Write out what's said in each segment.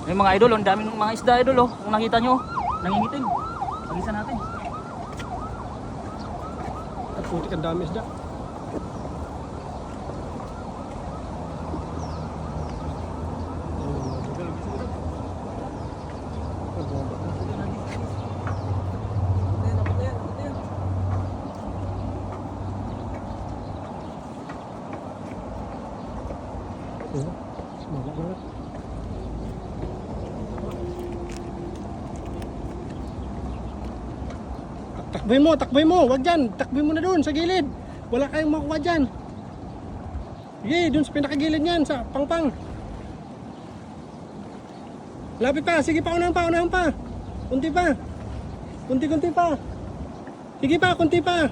Yung mga idol, ang daming mga isda idol oh. Kung nakita nyo, nangingitim. Pag-isa natin. At puti ka dami isda. Wala banget. Takboy mo, wag dyan. Takboy mo na doon sa gilid. Wala kayong makuha dyan. Sige, doon sa pinakagilid niyan, sa pangpang. Lapit pa, sige pa, unahan pa. Kunti pa. Kunti pa. Sige pa, kunti pa.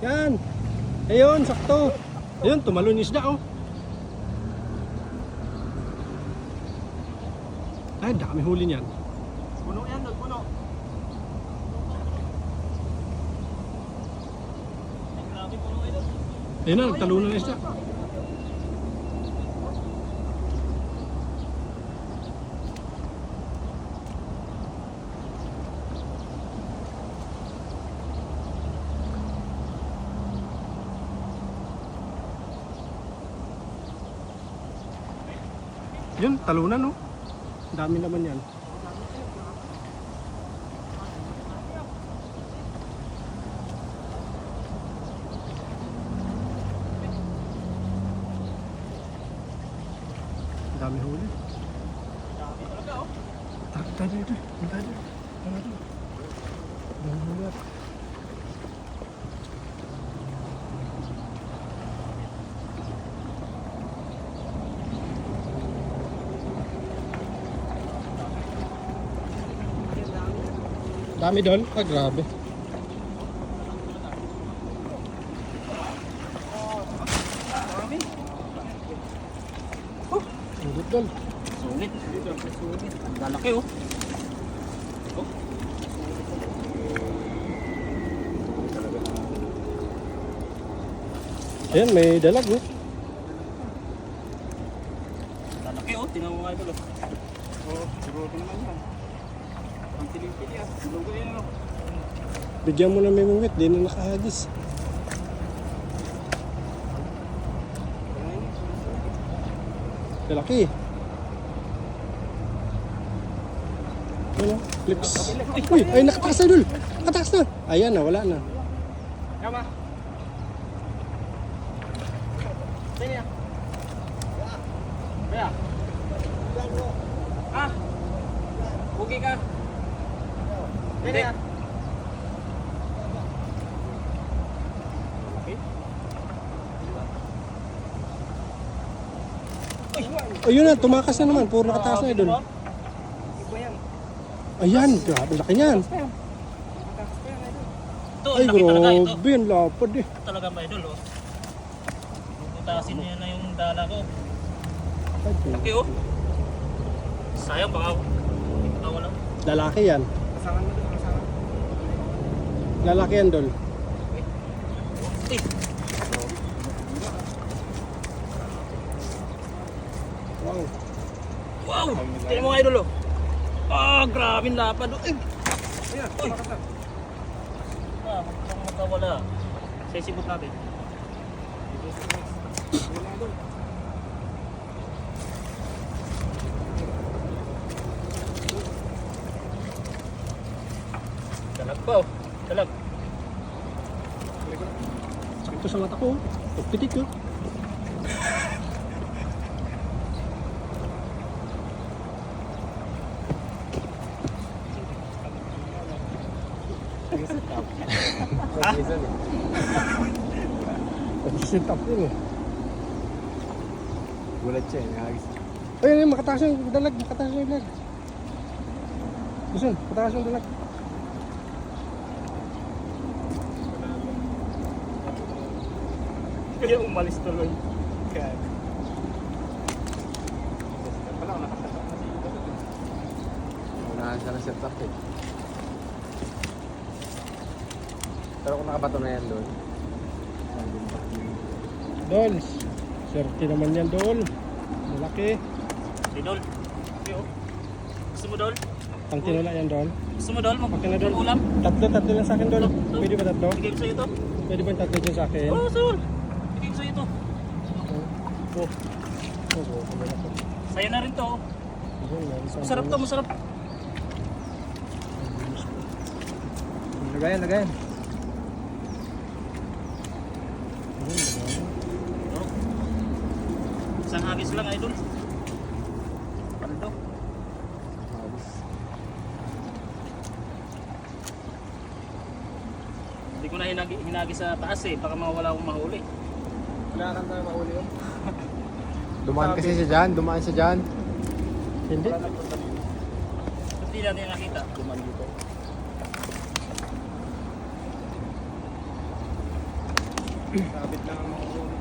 Yan. Ayun, sakto. Ayun, tumalon yung isda oh. Ay, dami huli niyan. Puno yan, puno. Ay, grabe puno idol. Ayun na, nagtalunan na isda. Yun, talunan no. Dami naman yan. Dami huli. Dami talaga oh. Tayo. Dami huli at. Dami doon? Ah, grabe. Dami. Sulit doon. Sulit. Ang lalaki oh. Ayan, may dalag oh. Ang lalaki oh. Tingnan mo nga idol oh. Oh, siguro naman yan. Ang silipin yan. Lugo yan oh. Bigyan mo na may mungit, di na nakahagis. Lalaki. Ano? Flips. Uy, ay nakatakas na dul. Nakatakas na. Ayan na, wala na. Tama. Sini ya. Kaya. Ah. Bugi ka. Sini ya. Ayun na, tumakas na naman. Puro nakatakas na dul. Ayan, grabe laki niyan. Ito, Ay, laki talaga ito. grabe, ang lapad eh. Ito talaga mga idol oh. Bubutasin niya na yung dala ko. Laki oh. Sayang baka wala. Lalaki yan. Lalaki yan dul. Eh, Wow. wow! Tingnan mo mga idol oh. Ah, grabe lapad oh. Ayan, tumakas na. Ah, magkawala. Sisibot natin. Dalag pa oh. Dalag. Ito sa mata ko. Pitik ko. Sit up yun eh. Gulat siya eh, nakagis. Ayun, makataas yung dalag. Makataas yung dalag. Gusto, makataas yung dalag. Kaya umalis tuloy. Kaya. Pala ako nakasatak na dito. Unahan siya ng set up eh. Pero kung nakabato na yan doon. Dol, swerte naman yan, Dol. Malaki. Idol. Okay, oh. Gusto mo, Dol? Pang tinula yan doon. Gusto mo, Dol? Okay na, Dol. Ulam? Tatlo lang sa akin doon. Pwede ba tatlo? Bigay ko sa'yo ito. Pwede ba yung tatlo dyan sa akin? Oo, Sol. Bigay ko sa'yo ito. Oh. Oh, malaki. Sa'yo na rin to. oh. Ayun, meron isang Masarap to, bonus. masarap. Lagayan, lagayan. Ayun, lagayan. Oh. Isang hagis lang, Idol. Paldo. Hindi ko na hinagi sa taas eh. Baka mawala akong mahuli. Wala kang tayo mahuli yun. Dumaan kasi siya dyan, dumaan siya dyan. Hindi. Ba't di natin nakita? Dumaan dito. Sabit lang ang mahuli.